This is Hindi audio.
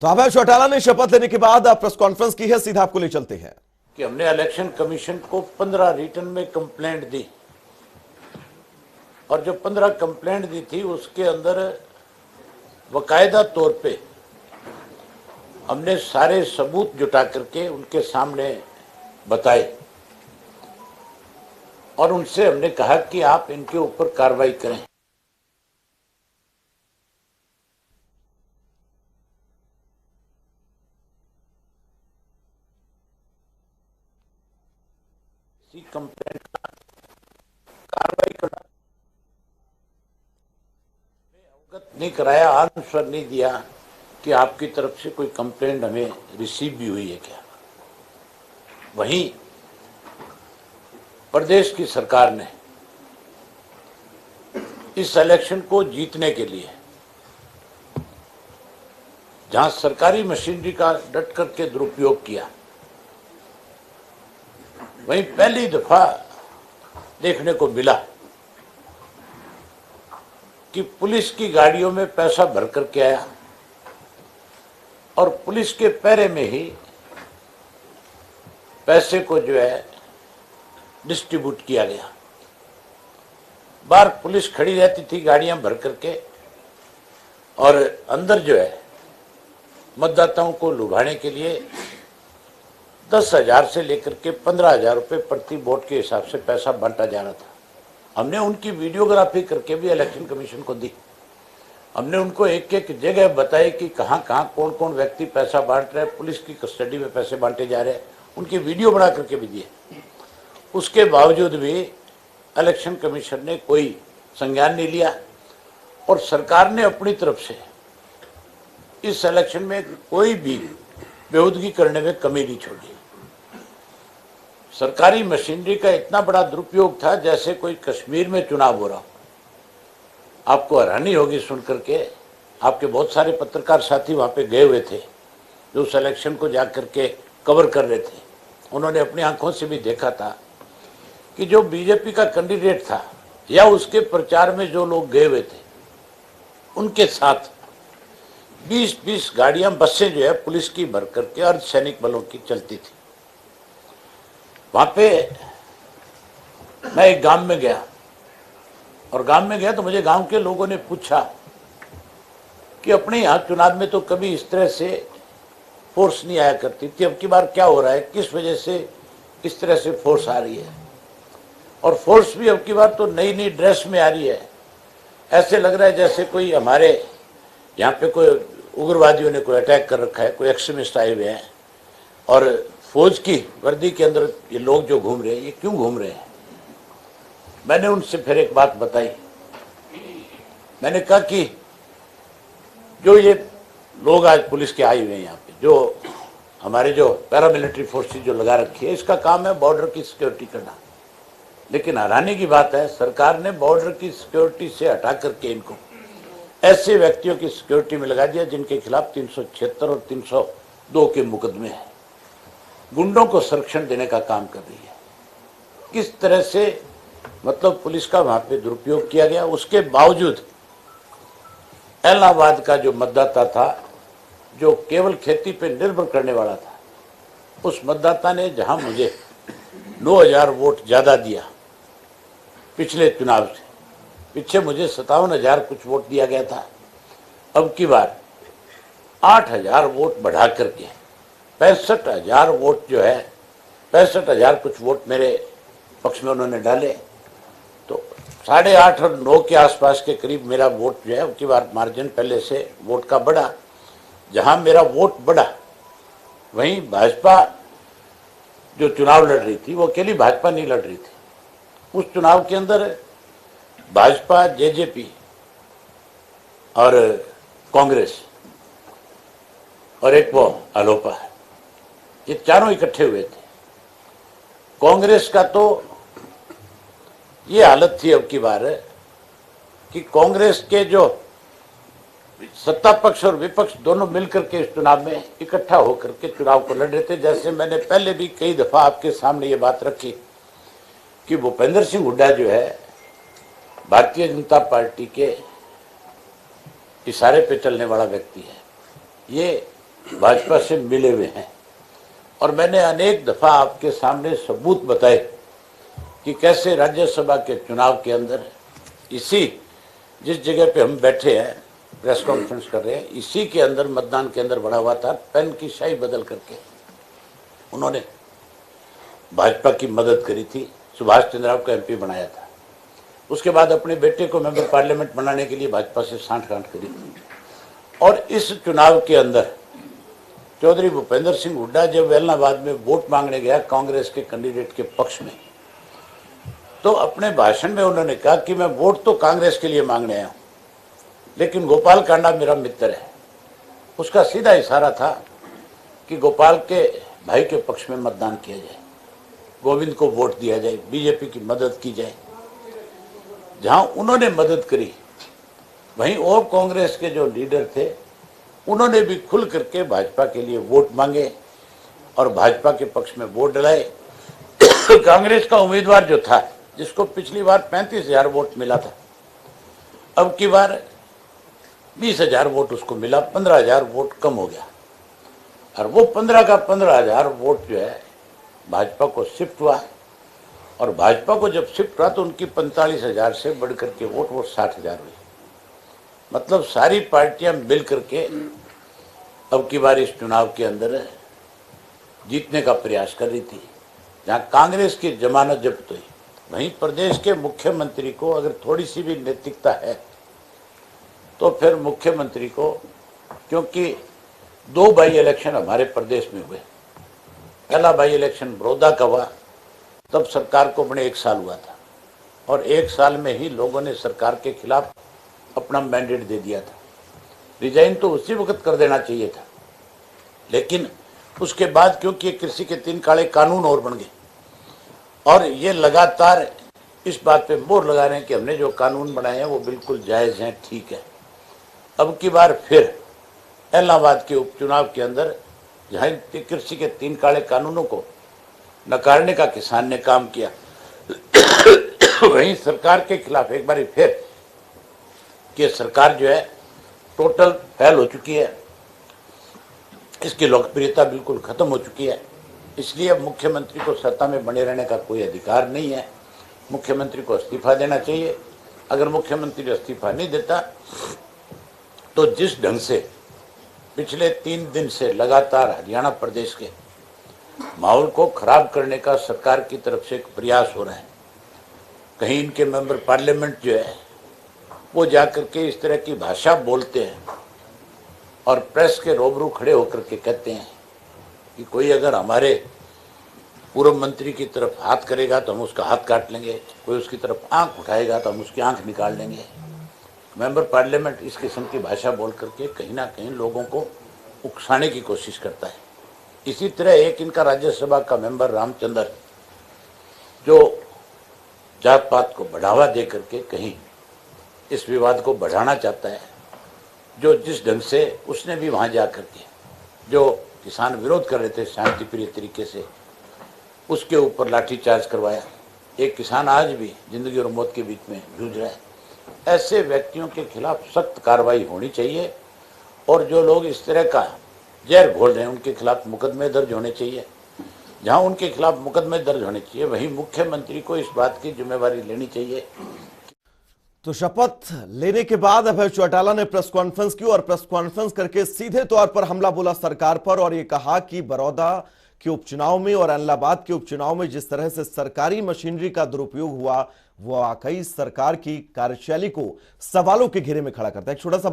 तो अभय चौटाला ने शपथ लेने के बाद प्रेस कॉन्फ्रेंस की है, सीधा आपको ले चलते हैं कि हमने इलेक्शन कमीशन को 15 रिटर्न में कंप्लेंट दी और जो 15 कंप्लेंट दी थी उसके अंदर बाकायदा तौर पे हमने सारे सबूत जुटा करके उनके सामने बताए और उनसे हमने कहा कि आप इनके ऊपर कार्रवाई करें। इसी कंप्लेंट का कार्रवाई करना अवगत नहीं कराया, आंसर नहीं दिया कि आपकी तरफ से कोई कंप्लेंट हमें रिसीव भी हुई है क्या। वहीं प्रदेश की सरकार ने इस इलेक्शन को जीतने के लिए जहां सरकारी मशीनरी का डट करके दुरुपयोग किया, वहीं पहली दफा देखने को मिला कि पुलिस की गाड़ियों में पैसा भर करके आया और पुलिस के पहरे में ही पैसे को जो है डिस्ट्रीब्यूट किया गया। बाहर पुलिस खड़ी रहती थी गाड़ियां भर करके और अंदर जो है मतदाताओं को लुभाने के लिए 10,000 से लेकर के 15,000 रुपये प्रति वोट के हिसाब से पैसा बांटा जा रहा था। हमने उनकी वीडियोग्राफी करके भी इलेक्शन कमीशन को दी। हमने उनको एक एक जगह बताई कि कहाँ कहाँ कौन कौन व्यक्ति पैसा बांट रहे हैं, पुलिस की कस्टडी में पैसे बांटे जा रहे हैं, उनकी वीडियो बना करके भी दिए। उसके बावजूद भी इलेक्शन कमीशन ने कोई संज्ञान नहीं लिया और सरकार ने अपनी तरफ से इस इलेक्शन में कोई भी बेहूदगी करने में कमी नहीं छोड़ी। सरकारी मशीनरी का इतना बड़ा दुरुपयोग था जैसे कोई कश्मीर में चुनाव हो रहा हो। आपको हैरानी होगी सुनकर के, आपके बहुत सारे पत्रकार साथी वहां पे गए हुए थे जो उस इलेक्शन को जाकर के कवर कर रहे थे। उन्होंने अपनी आंखों से भी देखा था कि जो बीजेपी का कैंडिडेट था या उसके प्रचार में जो लोग गए हुए थे उनके साथ 20-20 गाड़ियां, बसें जो है पुलिस की भर करके अर्धसैनिक बलों की चलती थी। वहां पे मैं एक गांव में गया और गांव में गया तो मुझे गांव के लोगों ने पूछा कि अपने यहाँ चुनाव में तो कभी इस तरह से फोर्स नहीं आया करती थी, अब की बार क्या हो रहा है, किस वजह से इस तरह से फोर्स आ रही है और फोर्स भी अब की बार तो नई नई ड्रेस में आ रही है। ऐसे लग रहा है जैसे कोई हमारे यहाँ पे कोई उग्रवादियों ने कोई अटैक कर रखा है, कोई एक्सट्रीमिस्ट आए हुए हैं और फौज की वर्दी के अंदर ये लोग जो घूम रहे हैं, ये क्यों घूम रहे हैं। मैंने उनसे फिर एक बात बताई। मैंने कहा कि जो ये लोग आज पुलिस के आए हुए हैं यहाँ पे, जो हमारे जो पैरामिलिट्री फोर्सेस जो लगा रखी है, इसका काम है बॉर्डर की सिक्योरिटी करना। लेकिन हैरानी की बात है, सरकार ने बॉर्डर की सिक्योरिटी से हटा करके इनको ऐसे व्यक्तियों की सिक्योरिटी में लगा दिया जिनके खिलाफ 376 और 302 के मुकदमे हैं। गुंडों को संरक्षण देने का काम कर रही है। किस तरह से मतलब पुलिस का वहां पे दुरुपयोग किया गया। उसके बावजूद इलाहाबाद का जो मतदाता था, जो केवल खेती पे निर्भर करने वाला था, उस मतदाता ने जहां मुझे 9,000 वोट ज्यादा दिया पिछले चुनाव से, पीछे मुझे 57,000 कुछ वोट दिया गया था, अब की बार 8,000 वोट बढ़ा करके 65,000 वोट जो है, 65,000 कुछ वोट मेरे पक्ष में उन्होंने डाले। तो 8.5 और 9 के आसपास के करीब मेरा वोट जो है, अब की बार मार्जिन पहले से वोट का बढ़ा। जहां मेरा वोट बढ़ा वहीं भाजपा जो चुनाव लड़ रही थी, वो अकेली भाजपा नहीं लड़ रही थी। उस चुनाव के अंदर भाजपा, जेजेपी और कांग्रेस और एक वो अलोपा, ये चारों इकट्ठे हुए थे। कांग्रेस का तो ये हालत थी अब की बार कि कांग्रेस के जो सत्ता पक्ष और विपक्ष दोनों मिलकर के इस चुनाव में इकट्ठा होकर के चुनाव को लड़ रहे थे। जैसे मैंने पहले भी कई दफा आपके सामने ये बात रखी कि भूपेंद्र सिंह हुड्डा जो है भारतीय जनता पार्टी के इशारे पे चलने वाला व्यक्ति है। ये भाजपा से मिले हुए हैं और मैंने अनेक दफा आपके सामने सबूत बताए कि कैसे राज्यसभा के चुनाव के अंदर इसी जिस जगह पे हम बैठे हैं प्रेस कॉन्फ्रेंस कर रहे हैं, इसी के अंदर मतदान के अंदर बड़ा हुआ था, पेन की स्याही बदल करके उन्होंने भाजपा की मदद करी थी, सुभाष चंद्र राव को एमपी बनाया था। उसके बाद अपने बेटे को मेंबर पार्लियामेंट बनाने के लिए भाजपा से सांठ-गांठ करी। और इस चुनाव के अंदर चौधरी भूपेंद्र सिंह हुड्डा जब वेलनाबाद में वोट मांगने गया कांग्रेस के कैंडिडेट के पक्ष में, तो अपने भाषण में उन्होंने कहा कि मैं वोट तो कांग्रेस के लिए मांगने आया हूं, लेकिन गोपाल कांडा मेरा मित्र है। उसका सीधा इशारा था कि गोपाल के भाई के पक्ष में मतदान किया जाए, गोविंद को वोट दिया जाए, बीजेपी की मदद की जाए। जहां उन्होंने मदद करी वहीं और कांग्रेस के जो लीडर थे उन्होंने भी खुल करके भाजपा के लिए वोट मांगे और भाजपा के पक्ष में वोट डलाए। कांग्रेस का उम्मीदवार जो था, जिसको पिछली बार 35,000 वोट मिला था, अब की बार 20,000 वोट उसको मिला, 15,000 वोट कम हो गया। और वो 15 का 15,000 वोट जो है भाजपा को शिफ्ट हुआ और भाजपा को जब शिफ्ट हुआ तो उनकी 45,000 से बढ़कर के वोट वो 60,000 हुई। मतलब सारी पार्टियां मिल करके अब की बार इस चुनाव के अंदर जीतने का प्रयास कर रही थी। जहां कांग्रेस की जमानत जब्त हुई, वहीं प्रदेश के मुख्यमंत्री को अगर थोड़ी सी भी नैतिकता है तो फिर मुख्यमंत्री को, क्योंकि 2 बाई इलेक्शन हमारे प्रदेश में हुए, पहला बाई इलेक्शन बड़ौदा का हुआ, तब सरकार को बड़े 1 साल हुआ था और 1 साल में ही लोगों ने सरकार के खिलाफ अपना मैंडेट दे दिया था। रिजाइन तो उसी वक्त कर देना चाहिए था, लेकिन उसके बाद क्योंकि कृषि के 3 काले कानून और बन गए और ये लगातार इस बात पे मोहर लगा रहे हैं कि हमने जो कानून बनाए हैं वो बिल्कुल जायज़ हैं, ठीक है। अब की बार फिर इलाहाबाद के उपचुनाव के अंदर जहां कृषि के 3 काले कानूनों को नकारने का किसान ने काम किया, वहीं सरकार के खिलाफ एक बार फिर कि सरकार जो है टोटल फेल हो चुकी है, इसकी लोकप्रियता बिल्कुल खत्म हो चुकी है। इसलिए अब मुख्यमंत्री को सत्ता में बने रहने का कोई अधिकार नहीं है, मुख्यमंत्री को इस्तीफा देना चाहिए। अगर मुख्यमंत्री इस्तीफा नहीं देता तो जिस ढंग से पिछले 3 दिन से लगातार हरियाणा प्रदेश के माहौल को खराब करने का सरकार की तरफ से एक प्रयास हो रहा है, कहीं इनके मेंबर पार्लियामेंट जो है वो जाकर के इस तरह की भाषा बोलते हैं और प्रेस के रूबरू खड़े होकर के कहते हैं कि कोई अगर हमारे पूर्व मंत्री की तरफ हाथ करेगा तो हम उसका हाथ काट लेंगे, कोई उसकी तरफ आंख उठाएगा तो हम उसकी आंख निकाल लेंगे। मेंबर पार्लियामेंट इस किस्म की भाषा बोल करके कहीं ना कहीं लोगों को उकसाने की कोशिश करता है। इसी तरह एक इनका राज्यसभा का मेंबर रामचंद्र जो जात पात को बढ़ावा दे करके कहीं इस विवाद को बढ़ाना चाहता है, जो जिस ढंग से उसने भी वहां जाकर के जो किसान विरोध कर रहे थे शांति प्रिय तरीके से, उसके ऊपर लाठीचार्ज करवाया। एक किसान आज भी जिंदगी और मौत के बीच में जूझ रहा है। ऐसे व्यक्तियों के खिलाफ सख्त कार्रवाई होनी चाहिए और जो लोग इस तरह का जहर घोल रहे हैं उनके खिलाफ मुकदमे दर्ज होने चाहिए। जहां उनके खिलाफ मुकदमे दर्ज होने चाहिए वहीं मुख्यमंत्री को इस बात की जिम्मेवारी लेनी चाहिए। तो शपथ लेने के बाद अभय चौटाला ने प्रेस कॉन्फ्रेंस की और प्रेस कॉन्फ्रेंस करके सीधे तौर पर हमला बोला सरकार पर और यह कहा कि बड़ौदा के उपचुनाव में और इलाहाबाद के उपचुनाव में जिस तरह से सरकारी मशीनरी का दुरुपयोग हुआ वो वाकई सरकार की कार्यशैली को सवालों के घेरे में खड़ा करता है। एक छोटा सा